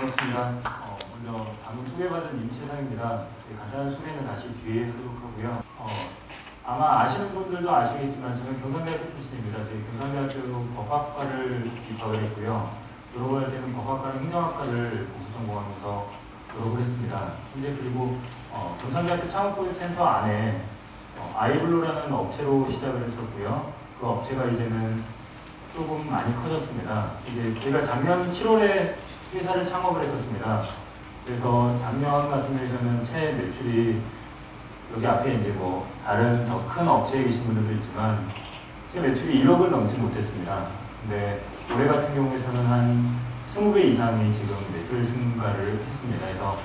반갑습니다. 먼저 방금 소개받은 임채상입니다. 간단한 소개는 다시 뒤에 하도록 하고요. 아마 아시는 분들도 아시겠지만 저는 경상대학교 출신입니다. 저희 경상대학교 법학과를 입학을 했고요. 졸업할 때는 법학과랑 행정학과를 복수 전공하면서 졸업을 했습니다. 현재 그리고 경상대학교 창업교육센터 안에 아이블루라는 업체로 시작을 했었고요. 그 업체가 이제는 조금 많이 커졌습니다. 이제 제가 작년 7월에 회사를 창업을 했었습니다. 그래서 작년 같은 경우에는 채 매출이 여기 앞에 이제 뭐 다른 더 큰 업체에 계신 분들도 있지만 채 매출이 1억을 넘지 못했습니다. 근데 올해 같은 경우에는 한 20배 이상이 지금 매출 승가를 했습니다. 그래서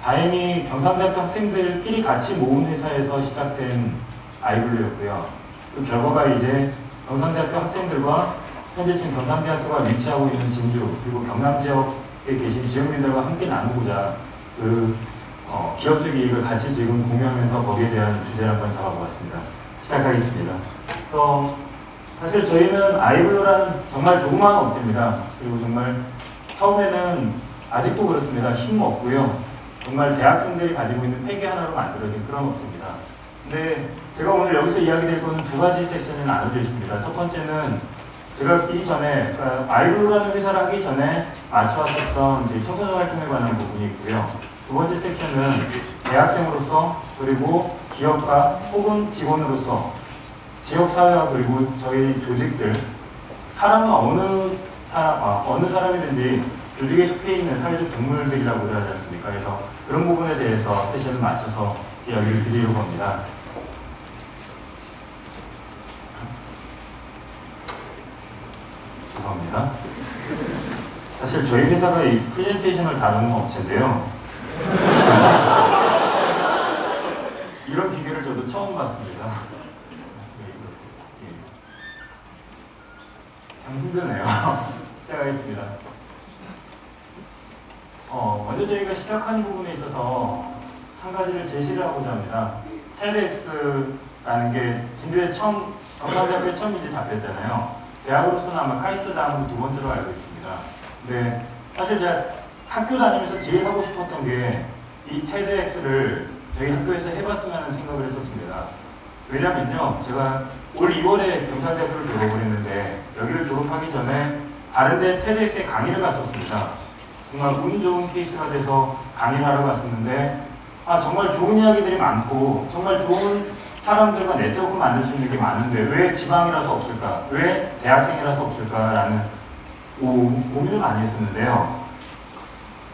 다행히 경상대학교 학생들끼리 같이 모은 회사에서 시작된 아이블루였고요. 그 결과가 이제 경상대학교 학생들과 현재 지금 경상대학교가 위치하고 있는 진주 그리고 경남 지역에 계신 지역민들과 함께 나누고자 그 기업적 이익을 같이 지금 공유하면서 거기에 대한 주제를 한번 잡아보았습니다. 시작하겠습니다. 사실 저희는 아이블루라는 정말 조그마한 업체입니다. 그리고 정말 처음에는 아직도 그렇습니다. 힘 없고요. 정말 대학생들이 가지고 있는 폐기 하나로 만들어진 그런 업체입니다. 근데 제가 오늘 여기서 이야기될 거는 두 가지 섹션에 나눠져 있습니다. 첫 번째는 제가 이전에 아이블루라는 회사를 하기 전에 맞춰왔었던 저희 청소년 활동에 관한 부분이 있고요. 두 번째 섹션은 대학생으로서 그리고 기업가 혹은 직원으로서 지역사회와 그리고 저희 조직들 사람은 어느 사람이든지 조직에 속해 있는 사회적 동물들이라고 하지 않습니까? 그래서 그런 부분에 대해서 세션을 맞춰서 이야기를 드리려고 합니다. 죄송합니다. 사실 저희 회사가 이 프레젠테이션을 다루는 업체인데요. 이런 기계를 저도 처음 봤습니다. 참 힘드네요. 시작하겠습니다. 먼저 저희가 시작하는 부분에 있어서 한 가지를 제시를 하고자 합니다. TEDx라는 게 진주에 처음, 경상대학교에 처음 이제 잡혔잖아요. 대학으로서는 아마 카이스트 다음으로 두 번째로 알고 있습니다. 근데 사실 제가 학교 다니면서 제일 하고 싶었던 게 이 TEDx를 저희 학교에서 해봤으면 하는 생각을 했었습니다. 왜냐면요, 제가 올 2월에 경상대학교를 졸업을 했는데 여기를 졸업하기 전에 다른 데 TEDx에 강의를 갔었습니다. 정말 운 좋은 케이스가 돼서 강의를 하러 갔었는데 정말 좋은 이야기들이 많고 정말 좋은 사람들과 네트워크 만들 수 있는 게 많은데 왜 지방이라서 없을까? 왜 대학생이라서 없을까라는 고민을 많이 했었는데요.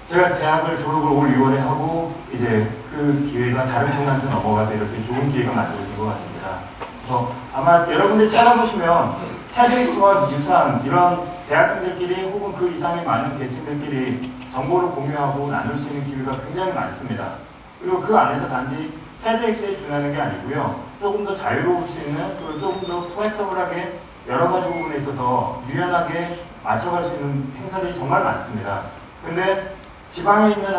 제가 대학을 졸업을 올 6월에 하고 이제 그 기회가 다른 분한테 넘어가서 이렇게 좋은 기회가 만들어진 것 같습니다. 그래서 아마 여러분들이 찾아보시면 TEDx와 유사한 이런 대학생들끼리 혹은 그 이상의 많은 계층들끼리 정보를 공유하고 나눌 수 있는 기회가 굉장히 많습니다. 그리고 그 안에서 단지 TEDx에 준하는 게 아니고요. 조금 더 자유로울 수 있는 그리고 조금 더 플렉서블하게 여러 가지 부분에 있어서 유연하게 맞춰갈 수 있는 행사들이 정말 많습니다. 근데 지방에 있는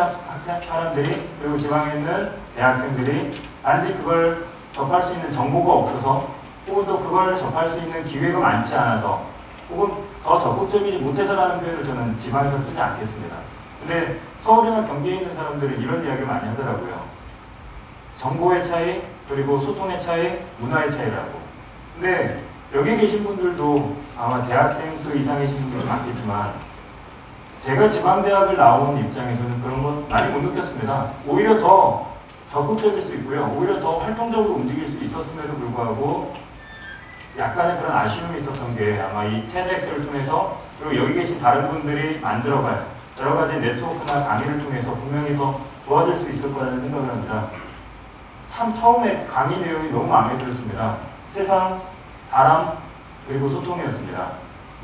사람들이 그리고 지방에 있는 대학생들이 단지 그걸 접할 수 있는 정보가 없어서 혹은 또 그걸 접할 수 있는 기회가 많지 않아서 혹은 더 적극적이지 못해서라는 표현을 저는 지방에서 쓰지 않겠습니다. 근데 서울이나 경기에 있는 사람들은 이런 이야기를 많이 하더라고요. 정보의 차이, 그리고 소통의 차이, 문화의 차이라고. 근데 여기 계신 분들도 아마 대학생 그 이상이신 분들도 많겠지만 제가 지방대학을 나온 입장에서는 그런 건 많이 못 느꼈습니다. 오히려 더 적극적일 수 있고요. 오히려 더 활동적으로 움직일 수 있었음에도 불구하고 약간의 그런 아쉬움이 있었던 게 아마 이 TEDx를 통해서 그리고 여기 계신 다른 분들이 만들어갈 여러 가지 네트워크나 강의를 통해서 분명히 더 좋아질 수 있을 거라는 생각을 합니다. 참 처음에 강의 내용이 너무 마음에 들었습니다. 세상, 사람, 그리고 소통이었습니다.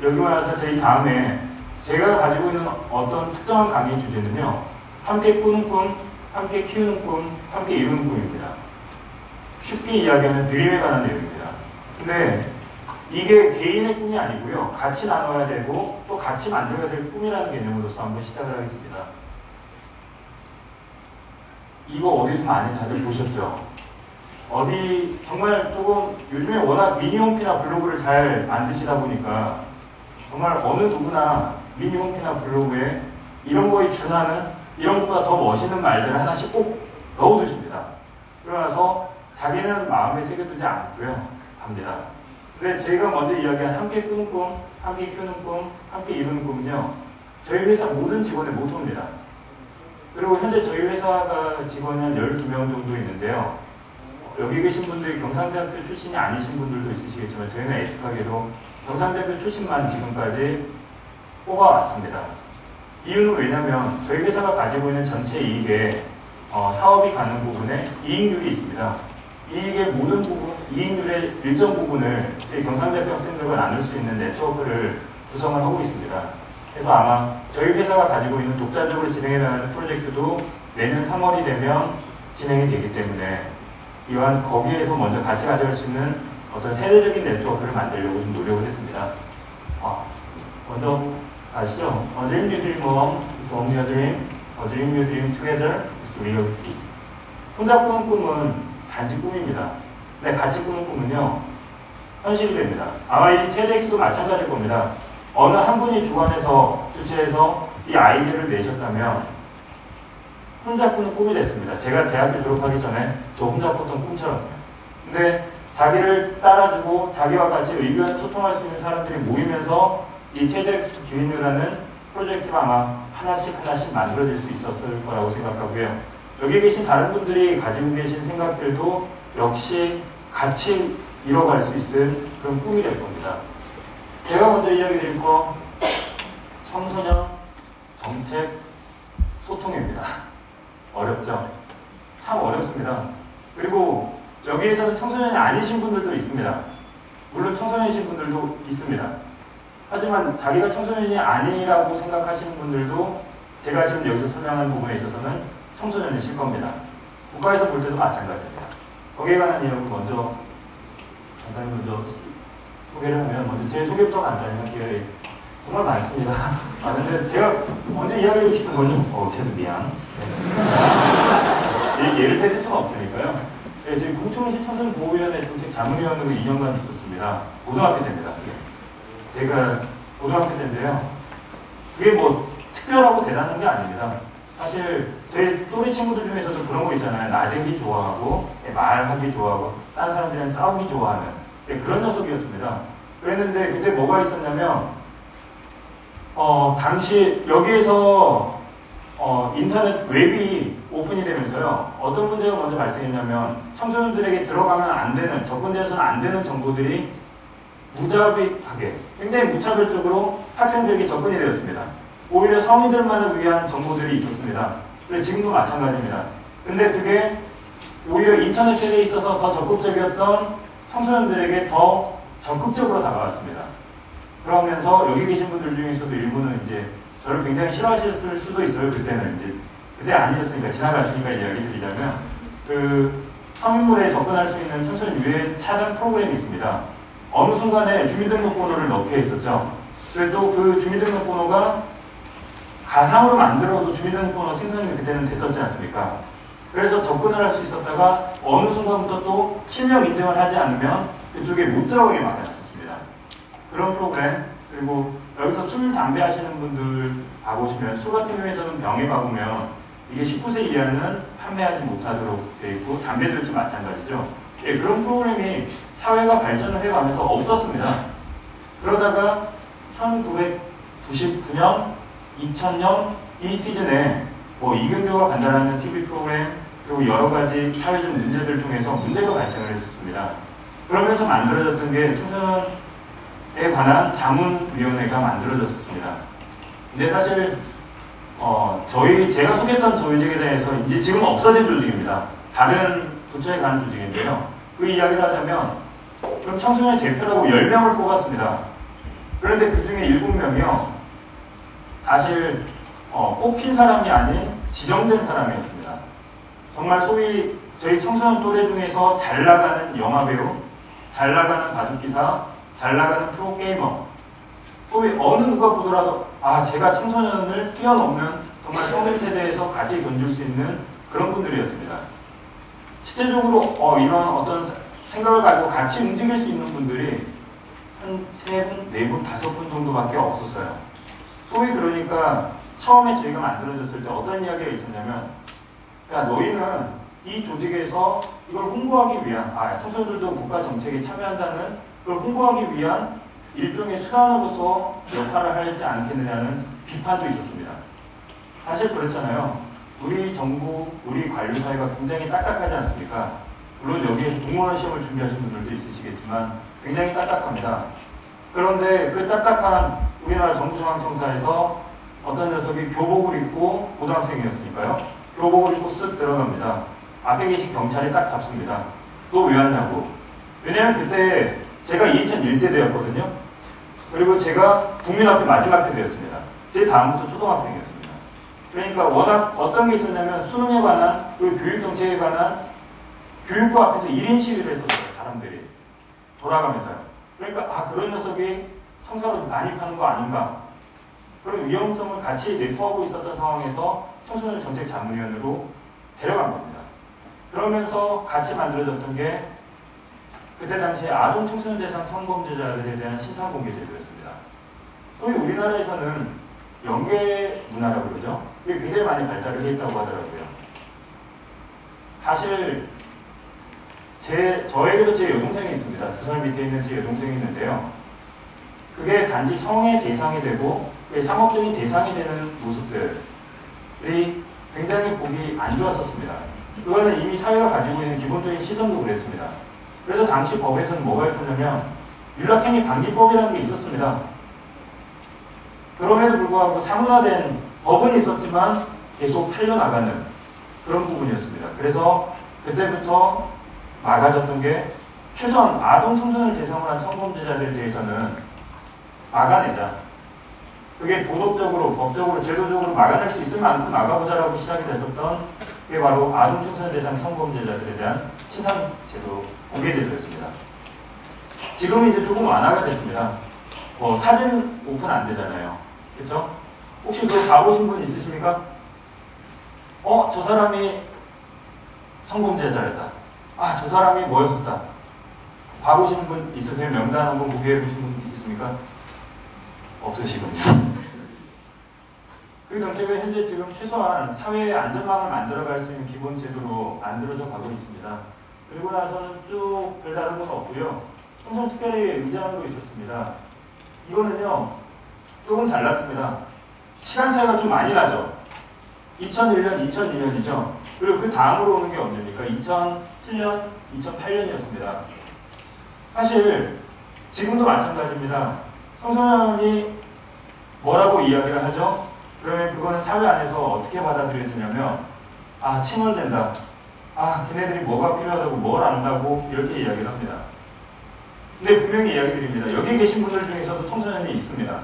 여기 와서 저희 다음에 제가 가지고 있는 어떤 특정한 강의 주제는요. 함께 꾸는 꿈, 함께 키우는 꿈, 함께 이루는 꿈입니다. 쉽게 이야기하면 드림에 관한 내용입니다. 근데 이게 개인의 꿈이 아니고요. 같이 나눠야 되고 또 같이 만들어야 될 꿈이라는 개념으로서 한번 시작을 하겠습니다. 이거 어디서 많이 다들 보셨죠? 어디 정말 조금 요즘에 워낙 미니홈피나 블로그를 잘 만드시다 보니까 정말 어느 누구나 미니홈피나 블로그에 이런 거에 준하는 이런 것보다 더 멋있는 말들을 하나씩 꼭 넣어두십니다. 그러나서 자기는 마음에 새겨두지 않고요. 갑니다. 근데 저희가 먼저 이야기한 함께 꾸는 꿈, 함께 키우는 꿈, 함께 이루는 꿈은요. 저희 회사 모든 직원의 모토입니다. 그리고 현재 저희 회사가 직원이 한 12명 정도 있는데요. 여기 계신 분들이 경상대학교 출신이 아니신 분들도 있으시겠지만 저희는 애석하게도 경상대학교 출신만 지금까지 뽑아왔습니다. 이유는 왜냐하면 저희 회사가 가지고 있는 전체 이익에 사업이 가는 부분에 이익률이 있습니다. 이익의 모든 부분, 이익률의 일정 부분을 저희 경상대학교 학생들과 나눌 수 있는 네트워크를 구성을 하고 있습니다. 그래서 아마 저희 회사가 가지고 있는 독자적으로 진행해 나가는 프로젝트도 내년 3월이 되면 진행이 되기 때문에 이러한 거기에서 먼저 같이 가져갈 수 있는 어떤 세대적인 네트워크를 만들려고 좀 노력을 했습니다. 먼저 아시죠? A dream you dream alone is only a dream. A dream you dream together is reality. 혼자 꾸는 꿈은 단지 꿈입니다. 근데 같이 꾸는 꿈은요, 현실이 됩니다. 아마 이 TEDx도 마찬가지일 겁니다. 어느 한 분이 주관해서, 주체해서 이 아이디어를 내셨다면 혼자 꾸는 꿈이 됐습니다. 제가 대학교 졸업하기 전에 저 혼자 꿨던 꿈처럼요. 근데 자기를 따라주고 자기와 같이 의견 소통할 수 있는 사람들이 모이면서 이 TEDx 기획이라는 프로젝트가 아마 하나씩 만들어질 수 있었을 거라고 생각하고요. 여기 계신 다른 분들이 가지고 계신 생각들도 역시 같이 이뤄갈 수 있을 그런 꿈이 될 겁니다. 제가 먼저 이야기 드릴 거 청소년 정책 소통입니다. 어렵죠? 참 어렵습니다. 그리고 여기에서는 청소년이 아니신 분들도 있습니다. 물론 청소년이신 분들도 있습니다. 하지만 자기가 청소년이 아니라고 생각하시는 분들도 제가 지금 여기서 설명한 부분에 있어서는 청소년이실 겁니다. 국가에서 볼 때도 마찬가지입니다. 거기에 관한 내용을 먼저 간단히 소개를 하면 먼저 제 소개부터 간단히 할게요. 정말 많습니다. 근데 제가 먼저 이야기하고 싶은 건요. 쟤도 미안. 예를 들 수는 없으니까요. 네, 저희 공청시 청소년보호위원회 정책 자문위원으로 2년간 있었습니다. 고등학교 때입니다. 제가 고등학교 때인데요. 그게 뭐 특별하고 대단한 게 아닙니다. 사실 저희 또래 친구들 중에서도 그런 거 있잖아요. 나대기 좋아하고 말하기 좋아하고 다른 사람들이랑 싸우기 좋아하는 그런 녀석이었습니다. 그랬는데 그때 뭐가 있었냐면 당시 여기에서 인터넷 웹이 오픈이 되면서요. 어떤 문제가 먼저 발생했냐면 청소년들에게 들어가면 안 되는, 접근되어서는 안 되는 정보들이 무자비하게 굉장히 무차별적으로 학생들에게 접근이 되었습니다. 오히려 성인들만을 위한 정보들이 있었습니다. 그리고 지금도 마찬가지입니다. 근데 그게 오히려 인터넷 세대에 있어서 더 적극적이었던 청소년들에게 더 적극적으로 다가왔습니다. 그러면서 여기 계신 분들 중에서도 일부는 이제 저를 굉장히 싫어하셨을 수도 있어요. 그때는 이제 그때 아니었으니까 지나갔으니까 이야기 드리자면 성인물에 접근할 수 있는 청소년 유해 차단 프로그램이 있습니다. 어느 순간에 주민등록번호를 넣게 했었죠. 그래도 그 주민등록번호가 가상으로 만들어도 주민등록번호 생성이 그때는 됐었지 않습니까? 그래서 접근을 할 수 있었다가 어느 순간부터 또 실명 인증을 하지 않으면 그쪽에 못 들어가게 막아놨었습니다. 그런 프로그램. 그리고 여기서 술, 담배 하시는 분들 봐보시면 술 같은 경우에서는 병에 박으면 이게 19세 이하는 판매하지 못하도록 되어 있고 담배도 역시 마찬가지죠. 예, 그런 프로그램이 사회가 발전을 해가면서 없었습니다. 그러다가 1999년, 2000년 이 시즌에 이경규가 간다라는 TV 프로그램 그리고 여러 가지 사회적 문제들 통해서 문제가 발생을 했었습니다. 그러면서 만들어졌던 게 청소년에 관한 자문위원회가 만들어졌습니다. 근데 사실 제가 속했던 조직에 대해서 이제 지금 없어진 조직입니다. 다른 부처에 가는 조직인데요. 그 이야기를 하자면 그럼 청소년 대표라고 10명을 뽑았습니다. 그런데 그 중에 7명이요. 사실 뽑힌 사람이 아닌 지정된 사람이었습니다. 정말 소위 저희 청소년 또래 중에서 잘 나가는 영화배우, 잘 나가는 바둑기사, 잘 나가는 프로게이머, 소위 어느 누가 보더라도 제가 청소년을 뛰어넘는 정말 성인 세대에서 같이 던질 수 있는 그런 분들이었습니다. 실제적으로 이런 어떤 생각을 가지고 같이 움직일 수 있는 분들이 한 3분, 4분, 5분 정도밖에 없었어요. 소위 그러니까 처음에 저희가 만들어졌을 때 어떤 이야기가 있었냐면, 야, 너희는 이 조직에서 이걸 홍보하기 위한, 청소년들도 국가 정책에 참여한다는 걸 홍보하기 위한 일종의 수단으로서 역할을 하지 않겠느냐는 비판도 있었습니다. 사실 그렇잖아요. 우리 정부, 우리 관료사회가 굉장히 딱딱하지 않습니까? 물론 여기에서 공무원 시험을 준비하신 분들도 있으시겠지만 굉장히 딱딱합니다. 그런데 그 딱딱한 우리나라 정부중앙청사에서 어떤 녀석이 교복을 입고 고등학생이었으니까요. 교복을 입고 쓱 들어갑니다. 앞에 계신 경찰이 싹 잡습니다. 너 왜 왔냐고. 왜냐면 그때 제가 2001세대였거든요. 그리고 제가 국민학교 마지막 세대였습니다. 제 다음부터 초등학생이었습니다. 그러니까 워낙 어떤 게 있었냐면 수능에 관한 그리고 교육정책에 관한 교육부 앞에서 1인 시위를 했었어요. 사람들이. 돌아가면서요. 그러니까 그런 녀석이 청사로 난입하는 거 아닌가. 그런 위험성을 같이 내포하고 있었던 상황에서 청소년 정책 자문위원으로 데려간 겁니다. 그러면서 같이 만들어졌던 게 그때 당시에 아동 청소년 대상 성범죄자들에 대한 신상공개 제도였습니다. 소위 우리나라에서는 연계 문화라고 그러죠. 이게 굉장히 많이 발달을 했다고 하더라고요. 사실 저에게도 제 여동생이 있습니다. 2살 밑에 있는 제 여동생이 있는데요. 그게 단지 성의 대상이 되고 상업적인 대상이 되는 모습들이 굉장히 보기 안 좋았었습니다. 그거는 이미 사회가 가지고 있는 기본적인 시선도 그랬습니다. 그래서 당시 법에서는 뭐가 있었냐면 윤락행위 방지법이라는 게 있었습니다. 그럼에도 불구하고 사문화된 법은 있었지만 계속 팔려나가는 그런 부분이었습니다. 그래서 그때부터 막아졌던 게 최소한 아동 청소년을 대상으로 한 성범죄자들에 대해서는 막아내자. 그게 도덕적으로, 법적으로, 제도적으로 막아낼 수 있을 만큼 막아보자라고 시작이 됐었던 게 바로 아동 청소년 대상 성범죄자들에 대한 신상제도, 공개제도였습니다. 지금은 이제 조금 완화가 됐습니다. 사진 오픈 안 되잖아요. 그렇죠? 혹시 그거 봐보신 분 있으십니까? 저 사람이 성범죄자였다. 저 사람이 뭐였었다. 봐보신 분 있으세요? 명단 한번 공개해보신 분 있으십니까? 없으시군요. 그 정책은 현재 지금 최소한 사회의 안전망을 만들어갈 수 있는 기본 제도로 만들어져 가고 있습니다. 그리고 나서는 쭉 별다른 건 없고요. 청소년특별회의 의장으로 있었습니다. 이거는요, 조금 달랐습니다. 시간 차이가 좀 많이 나죠. 2001년, 2002년이죠. 그리고 그 다음으로 오는 게 언제입니까? 2007년, 2008년이었습니다. 사실 지금도 마찬가지입니다. 청소년이 뭐라고 이야기를 하죠? 그러면 그거는 사회 안에서 어떻게 받아들여지냐면 칭얼댄다. 걔네들이 뭐가 필요하다고 뭘 안다고 이렇게 이야기를 합니다. 근데 분명히 이야기 드립니다. 여기 계신 분들 중에서도 청소년이 있습니다.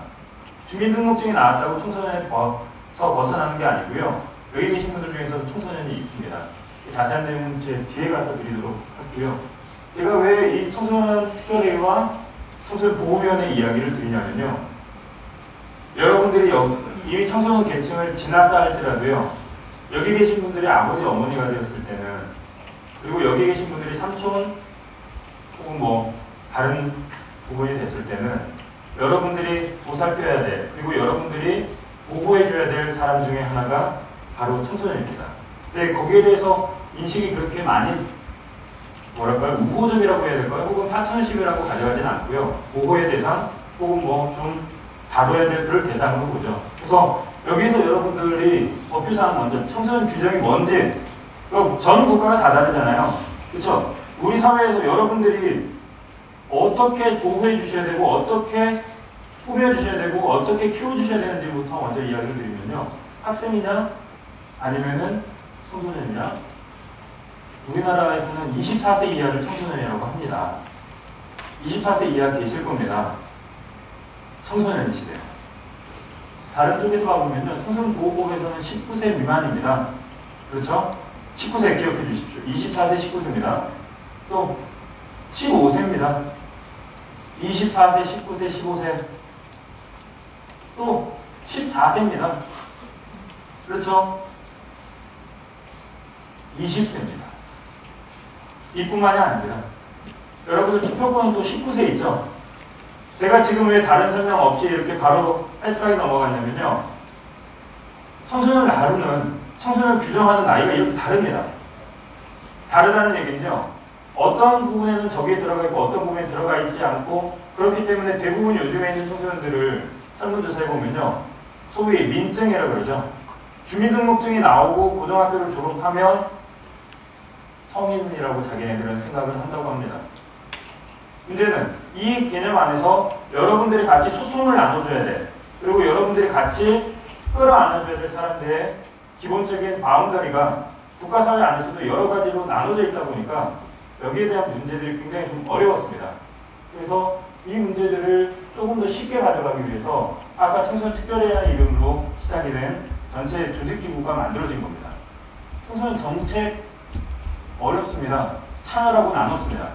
주민등록증이 나왔다고 청소년에서 벗어나는 게 아니고요. 여기 계신 분들 중에서도 청소년이 있습니다. 자세한 내용은 제 뒤에 가서 드리도록 하고요. 제가 왜 이 청소년 특별회의와 청소년 보호위원회 이야기를 드리냐면요. 여러분들이 이미 청소년 계층을 지났다 할지라도요. 여기 계신 분들이 아버지, 어머니가 되었을 때는, 그리고 여기 계신 분들이 삼촌 혹은 다른 부분이 됐을 때는 여러분들이 보살펴야 될, 그리고 여러분들이 보호해줘야 될 사람 중에 하나가 바로 청소년입니다. 근데 거기에 대해서 인식이 그렇게 많이 우호적이라고 해야 될까요? 혹은 파천심이라고 가져가진 않고요. 보호의 대상 혹은 좀 다뤄야 될 그럴 대상으로 보죠. 그래서 여기서 여러분들이 법규상 먼저 청소년 규정이 뭔지, 전 국가가 다 다르잖아요. 그렇죠? 우리 사회에서 여러분들이 어떻게 보호해 주셔야 되고 어떻게 꾸며 주셔야 되고 어떻게 키워 주셔야 되는지부터 먼저 이야기를 드리면요. 학생이냐 아니면은 청소년이냐. 우리나라에서는 24세 이하를 청소년이라고 합니다. 24세 이하 계실 겁니다. 청소년이시래요. 다른 쪽에서 봐보면요. 청소년보호법에서는 19세 미만입니다. 그렇죠? 19세 기억해 주십시오. 24세 19세입니다. 또 15세입니다. 24세, 19세, 15세. 또 14세입니다. 그렇죠? 20세입니다. 이뿐만이 아닙니다. 여러분들 투표권은 또 19세 있죠? 제가 지금 왜 다른 설명 없이 이렇게 바로 헬스하게 넘어갔냐면요. 청소년을 다루는, 청소년을 규정하는 나이가 이렇게 다릅니다. 다르다는 얘기는요, 어떤 부분에는 저기에 들어가 있고 어떤 부분에 들어가 있지 않고, 그렇기 때문에 대부분 요즘에 있는 청소년들을 설문조사해 보면요, 소위 민증이라고 그러죠. 주민등록증이 나오고 고등학교를 졸업하면 성인이라고 자기네들은 생각을 한다고 합니다. 문제는 이 개념 안에서 여러분들이 같이 소통을 나눠줘야 돼. 그리고 여러분들이 같이 끌어안아줘야 될 사람들의 기본적인 바운더리가 국가사회 안에서도 여러 가지로 나눠져 있다 보니까 여기에 대한 문제들이 굉장히 좀 어려웠습니다. 그래서 이 문제들을 조금 더 쉽게 가져가기 위해서 아까 청소년 특별회라는 이름으로 시작이 된 전체 조직기구가 만들어진 겁니다. 청소년 정책 어렵습니다. 참여라고 나눴습니다.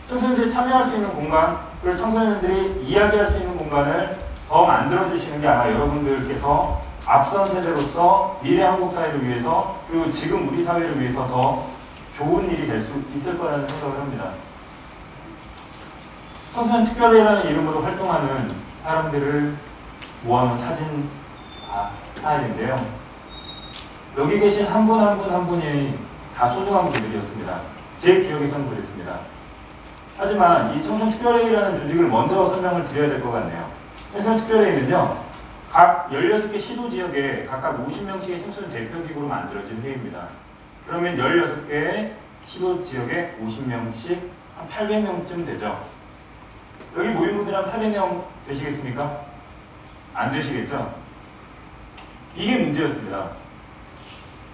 청소년들이 참여할 수 있는 공간, 그리고 청소년들이 이야기할 수 있는 공간을 더 만들어주시는 게 아마 여러분들께서 앞선 세대로서 미래 한국 사회를 위해서, 그리고 지금 우리 사회를 위해서 더 좋은 일이 될 수 있을 거라는 생각을 합니다. 청소년 특별회라는 이름으로 활동하는 사람들을 모아놓은 사진 파일인데요. 여기 계신 한 분 한 분 한 분이 다 소중한 분들이었습니다. 제 기억에서는 그랬습니다. 하지만 이 청소년특별회의라는 조직을 먼저 설명을 드려야 될 것 같네요. 청소년특별회의는요, 각 16개 시도지역에 각각 50명씩의 청소년 대표기구로 만들어진 회의입니다. 그러면 16개의 시도지역에 50명씩 한 800명쯤 되죠. 여기 모인 분들 한 800명 되시겠습니까? 안 되시겠죠? 이게 문제였습니다.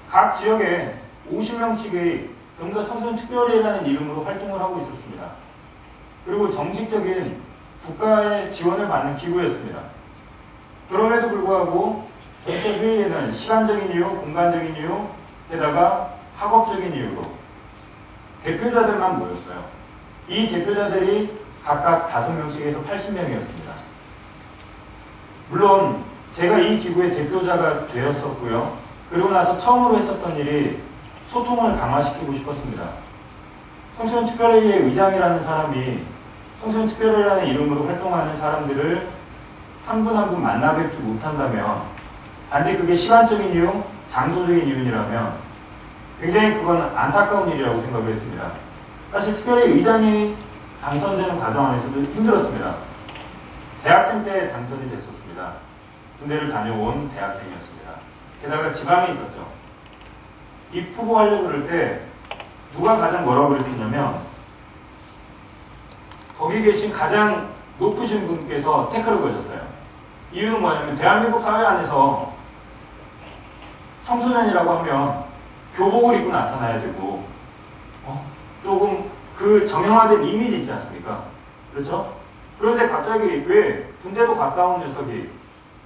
각 지역에 50명씩의 경기도 청소년특별회의라는 이름으로 활동을 하고 있었습니다. 그리고 정식적인 국가의 지원을 받는 기구였습니다. 그럼에도 불구하고 전체 회의에는 시간적인 이유, 공간적인 이유, 게다가 학업적인 이유로 대표자들만 모였어요. 이 대표자들이 각각 5명씩에서 80명이었습니다. 물론 제가 이 기구의 대표자가 되었었고요. 그리고 나서 처음으로 했었던 일이 소통을 강화시키고 싶었습니다. 청소년특별회의의 의장이라는 사람이 청소년특별회의라는 이름으로 활동하는 사람들을 한 분 한 분 만나 뵙지 못한다면, 단지 그게 시간적인 이유, 장소적인 이유라면 굉장히 그건 안타까운 일이라고 생각을 했습니다. 사실 특별히 의장이 당선되는 과정 안에서도 힘들었습니다. 대학생 때 당선이 됐었습니다. 군대를 다녀온 대학생이었습니다. 게다가 지방에 있었죠. 입후보하려고 그럴 때 누가 가장 뭐라고 그랬었냐면, 거기 계신 가장 높으신 분께서 태클을 걸렸어요. 이유는 뭐냐면 대한민국 사회 안에서 청소년이라고 하면 교복을 입고 나타나야 되고 조금 그 정형화된 이미지 있지 않습니까? 그렇죠? 그런데 갑자기 왜 군대도 가까운 녀석이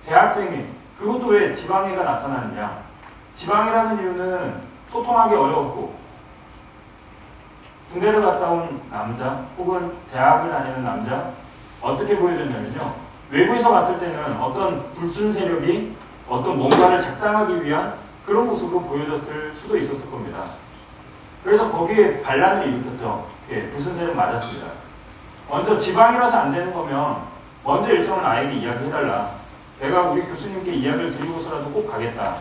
대학생이, 그것도 왜 지방에가 나타나느냐? 지방이라는 이유는 소통하기 어려웠고, 군대를 갔다 온 남자 혹은 대학을 다니는 남자, 어떻게 보여졌냐면요, 외부에서 봤을 때는 어떤 불순 세력이 어떤 뭔가를 작당하기 위한 그런 모습으로 보여졌을 수도 있었을 겁니다. 그래서 거기에 반란을 일으켰죠. 예, 불순 세력 맞았습니다. 먼저 지방이라서 안 되는 거면 먼저 일정을 나에게 이야기해달라. 내가 우리 교수님께 이야기를 드리고서라도 꼭 가겠다.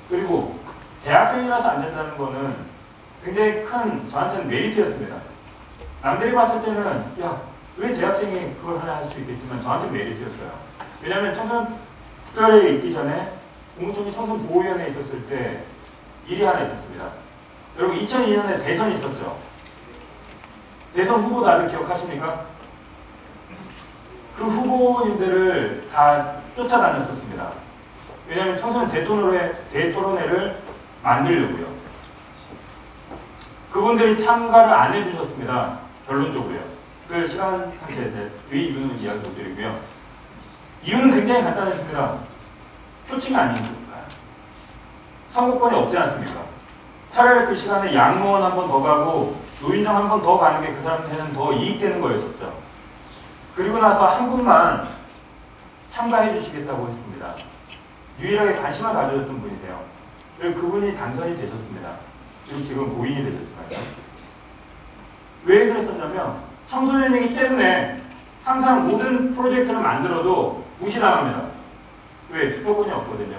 그리고 대학생이라서 안 된다는 거는 굉장히 큰 저한테는 메리트였습니다. 남들이 봤을 때는 야, 왜 대학생이 그걸 하나 할 수 있겠지만 저한테는 메리트였어요. 왜냐하면 청소년 특별회에 있기 전에 국무총리 청소년보호위원회에 있었을 때 일이 하나 있었습니다. 여러분 2002년에 대선이 있었죠. 대선 후보 다들 기억하십니까? 그 후보님들을 다 쫓아다녔었습니다. 왜냐하면 청소년 대토론회를 만들려고요. 그분들이 참가를 안 해주셨습니다. 결론적으로요. 그 시간 상태에 왜 이유는 이야기 못 드리고요. 이유는 굉장히 간단했습니다. 표층이 아니니까. 선거권이 없지 않습니까? 차라리 그 시간에 양로원 한 번 더 가고 노인정 한 번 더 가는 게 그 사람한테는 더 이익되는 거였었죠. 그리고 나서 한 분만 참가해 주시겠다고 했습니다. 유일하게 관심을 가져줬던 분이세요. 그리고 그분이 당선이 되셨습니다. 그리고 지금 고인이 되셨잖아요. 왜 그랬었냐면 청소년이기 때문에 항상 모든 프로젝트를 만들어도 무시당합니다. 왜? 투표권이 없거든요.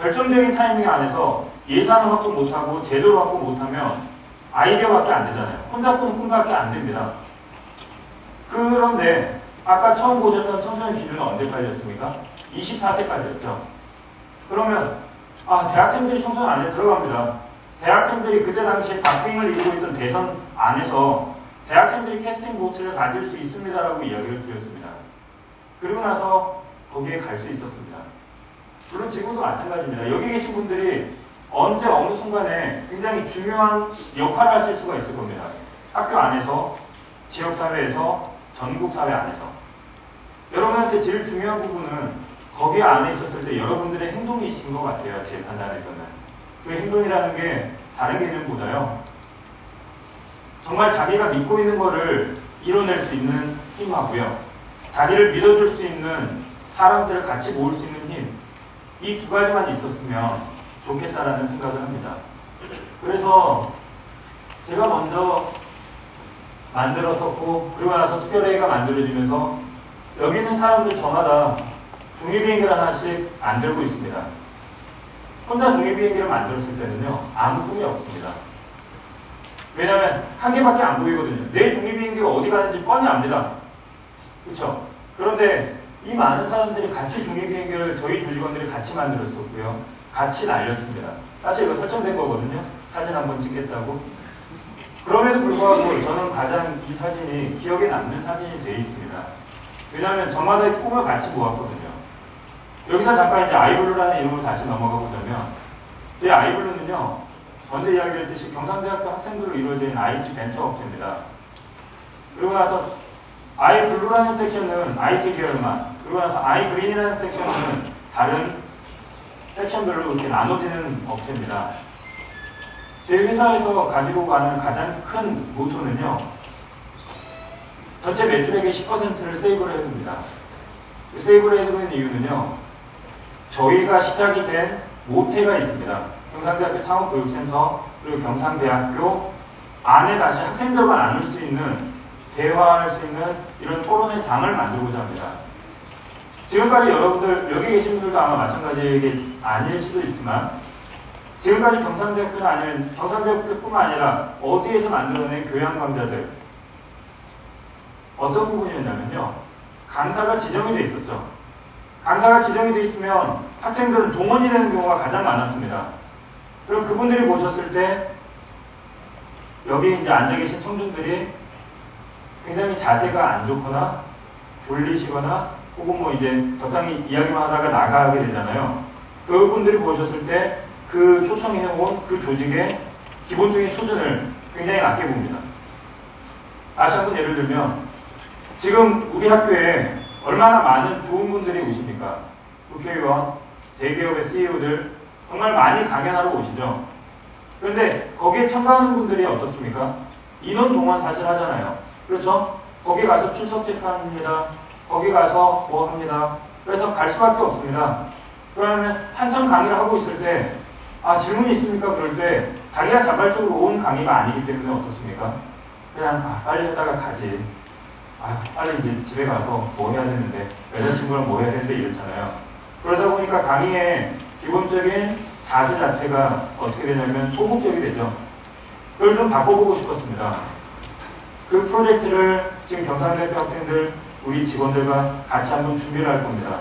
결정적인 타이밍 안에서 예산을 확보 못하고 제도를 확보 못하면 아이디어밖에 안 되잖아요. 혼자 꾸는 꿈밖에 안 됩니다. 그런데 아까 처음 보셨던 청소년 기준은 언제까지였습니까? 24세까지였죠. 그러면 대학생들이 청소년 안에 들어갑니다. 대학생들이 그때 당시에 박빙을 이루고 있던 대선 안에서 대학생들이 캐스팅 보트를 가질 수 있습니다라고 이야기를 드렸습니다. 그리고 나서 거기에 갈 수 있었습니다. 물론 지금도 마찬가지입니다. 여기 계신 분들이 언제 어느 순간에 굉장히 중요한 역할을 하실 수가 있을 겁니다. 학교 안에서, 지역사회에서, 전국사회 안에서. 여러분한테 제일 중요한 부분은 거기 안에 있었을 때 여러분들의 행동이신 것 같아요. 제 판단에서는. 그 행동이라는 게 다른 개념보다요. 정말 자기가 믿고 있는 거를 이뤄낼 수 있는 힘하고요. 자기를 믿어줄 수 있는 사람들을 같이 모을 수 있는 힘. 이 두 가지만 있었으면 좋겠다라는 생각을 합니다. 그래서 제가 먼저 만들었었고 그러고 나서 특별회의가 만들어지면서 여기 있는 사람들 저마다 중위비행기를 하나씩 만들고 있습니다. 혼자 중위비행기를 만들었을 때는요. 아무 꿈이 없습니다. 왜냐하면 한 개밖에 안 보이거든요. 내 중위비행기가 어디 가는지 뻔히 압니다. 그렇죠? 그런데 이 많은 사람들이 같이 중위비행기를 저희 조직원들이 같이 만들었었고요. 같이 날렸습니다. 사실 이거 설정된 거거든요. 사진 한번 찍겠다고. 그럼에도 불구하고 저는 가장 이 사진이 기억에 남는 사진이 되어 있습니다. 왜냐하면 저마다의 꿈을 같이 모았거든요. 여기서 잠깐 이제 아이블루라는 이름으로 다시 넘어가 보자면 이 아이블루는요. 먼저 이야기했듯이 경상대학교 학생들로 이루어진 IT 벤처 업체입니다. 그리고 나서 아이블루라는 섹션은 IT 계열만, 그리고 나서 아이그린이라는 섹션은 다른 섹션별로 이렇게 나눠지는 업체입니다. 제 회사에서 가지고 가는 가장 큰 모토는요. 전체 매출액의 10%를 세이브를 해둡니다. 그 세이브를 해두는 이유는요. 저희가 시작이 된 모태가 있습니다. 경상대학교 창업교육센터 그리고 경상대학교 안에 다시 학생들과 나눌 수 있는 대화할 수 있는 이런 토론의 장을 만들고자 합니다. 지금까지 여러분들 여기 계신 분들도 아마 마찬가지 아닐 수도 있지만 지금까지 경상대학교는 아니면 경상대학교뿐만 아니라 어디에서 만들어낸 교양 강좌들 어떤 부분이었냐면요. 강사가 지정이 돼 있었죠. 강사가 지정이 돼 있으면 학생들은 동원이 되는 경우가 가장 많았습니다. 그럼 그분들이 보셨을 때 여기 이제 앉아 계신 청중들이 굉장히 자세가 안 좋거나 졸리시거나 혹은 뭐 이제 적당히 이야기만 하다가 나가게 되잖아요. 그분들이 보셨을 때 그 초청해온 그 조직의 기본적인 수준을 굉장히 낮게 봅니다. 다시 한번 예를 들면 지금 우리 학교에 얼마나 많은 좋은 분들이 오십니까? 국회의원, 대기업의 CEO들 정말 많이 강연하러 오시죠. 그런데 거기에 참가하는 분들이 어떻습니까? 인원 동원 사실 하잖아요. 그렇죠? 거기 가서 출석 체크합니다. 거기 가서 뭐 합니다. 그래서 갈 수밖에 없습니다. 그러면 한참 강의를 하고 있을 때 질문이 있습니까? 그럴 때 자기가 자발적으로 온 강의가 아니기 때문에 어떻습니까? 그냥 빨리 했다가 가지. 빨리 이제 집에 가서 뭐 해야 되는데 여자친구랑 뭐 해야 되는데 이렇잖아요. 그러다 보니까 강의의 기본적인 자세 자체가 어떻게 되냐면 소극적이 되죠. 그걸 좀 바꿔보고 싶었습니다. 그 프로젝트를 지금 경상대학교 학생들 우리 직원들과 같이 한번 준비를 할 겁니다.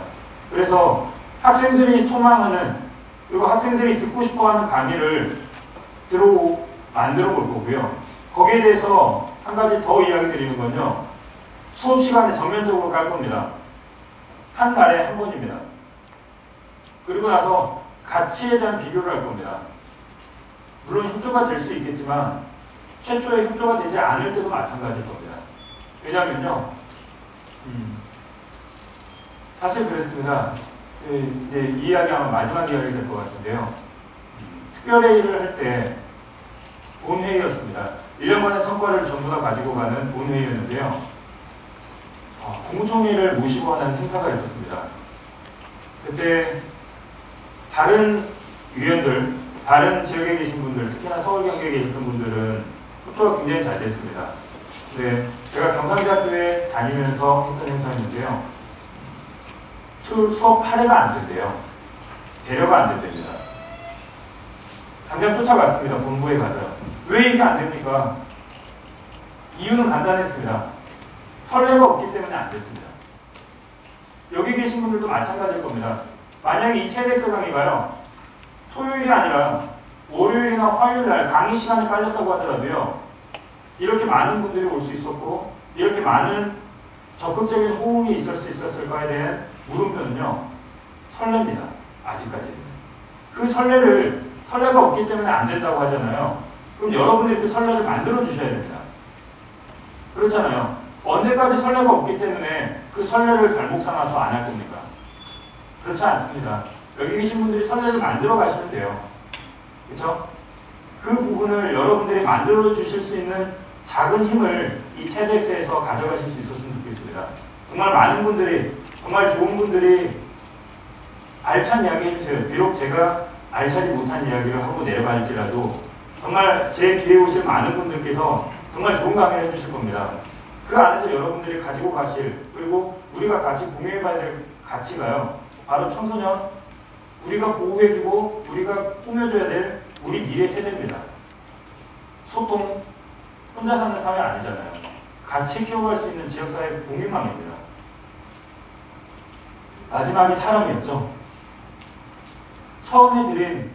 그래서 학생들이 소망하는 그리고 학생들이 듣고 싶어하는 강의를 만들어 볼 거고요. 거기에 대해서 한 가지 더 이야기 드리는 건요. 수업 시간에 전면적으로 깔 겁니다. 한 달에 한 번입니다. 그리고 나서 가치에 대한 비교를 할 겁니다. 물론 협조가 될 수 있겠지만 최초에 협조가 되지 않을 때도 마찬가지일 겁니다. 왜냐하면요. 사실 그랬습니다. 이제 이 이야기 아마 마지막 이야기 될 것 같은데요. 특별회의를 할 때 본회의였습니다. 1년간의 성과를 전부 다 가지고 가는 본회의였는데요. 국무총리를 모시고 하는 행사가 있었습니다. 그때 다른 위원들, 다른 지역에 계신 분들, 특히나 서울 경기에 계셨던 분들은 협조가 굉장히 잘 됐습니다. 근데 제가 경상대학교에 다니면서 했던 행사였는데요. 수업 할애가 안 된대요. 배려가 안 된답니다. 당장 쫓아갔습니다. 본부에 가서요. 왜 이게 안 됩니까? 이유는 간단했습니다. 선례가 없기 때문에 안 됐습니다. 여기 계신 분들도 마찬가지일 겁니다. 만약에 이 TEDx 강의가요, 토요일이 아니라 월요일이나 화요일날 강의 시간이 깔렸다고 하더라도요, 이렇게 많은 분들이 올 수 있었고, 이렇게 많은 적극적인 호응이 있을 수 있었을까에 대한 물음표는요, 설레입니다. 아직까지는. 그 설레가 없기 때문에 안 된다고 하잖아요. 그럼 여러분들이 그 설레를 만들어 주셔야 됩니다. 그렇잖아요. 언제까지 설레가 없기 때문에 그 설레를 발목 삼아서 안 할 겁니까? 그렇지 않습니다. 여기 계신 분들이 설레를 만들어 가시면 돼요. 그렇죠? 그 부분을 여러분들이 만들어 주실 수 있는 작은 힘을 이 TEDx에서 가져가실 수 있었으면 좋겠습니다. 정말 많은 분들이, 정말 좋은 분들이 알찬 이야기 해주세요. 비록 제가 알차지 못한 이야기를 하고 내려갈지라도 정말 제 뒤에 오실 많은 분들께서 정말 좋은 강의를 해주실 겁니다. 그 안에서 여러분들이 가지고 가실, 그리고 우리가 같이 공유해봐야 될 가치가요, 바로 청소년, 우리가 보호해주고 우리가 꾸며줘야 될 우리 미래 세대입니다. 소통, 혼자 사는 사회 아니잖아요. 같이 키워갈 수 있는 지역사회 공유망입니다. 마지막이 사람이었죠. 처음 해드린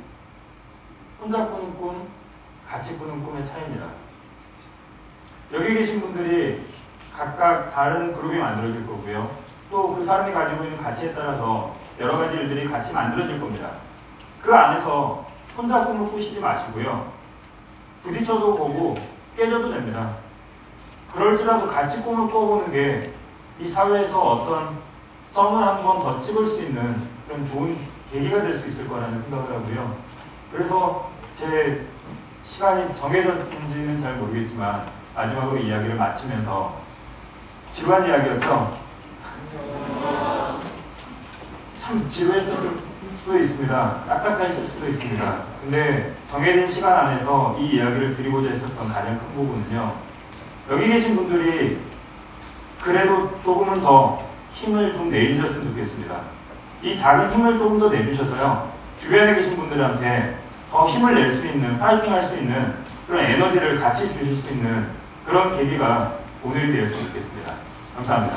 혼자 꾸는 꿈, 같이 꾸는 꿈의 차이입니다. 여기 계신 분들이 각각 다른 그룹이 만들어질 거고요. 또 그 사람이 가지고 있는 가치에 따라서 여러 가지 일들이 같이 만들어질 겁니다. 그 안에서 혼자 꿈을 꾸시지 마시고요. 부딪혀도 보고 깨져도 됩니다. 그럴지라도 같이 꿈을 꿔보는 게 이 사회에서 어떤 썸을 한 번 더 찍을 수 있는 그런 좋은 계기가 될 수 있을 거라는 생각을 하고요. 그래서 제 시간이 정해졌는지는 잘 모르겠지만 마지막으로 이야기를 마치면서 지루한 이야기였죠? 참 지루했을 수도 있습니다. 딱딱했을 수도 있습니다. 근데 정해진 시간 안에서 이 이야기를 드리고자 했었던 가장 큰 부분은요, 여기 계신 분들이 그래도 조금은 더 힘을 좀 내주셨으면 좋겠습니다. 이 작은 힘을 조금 더 내주셔서요, 주변에 계신 분들한테 더 힘을 낼 수 있는, 파이팅 할 수 있는 그런 에너지를 같이 주실 수 있는 그런 계기가 오늘이 되었으면 좋겠습니다. 감사합니다.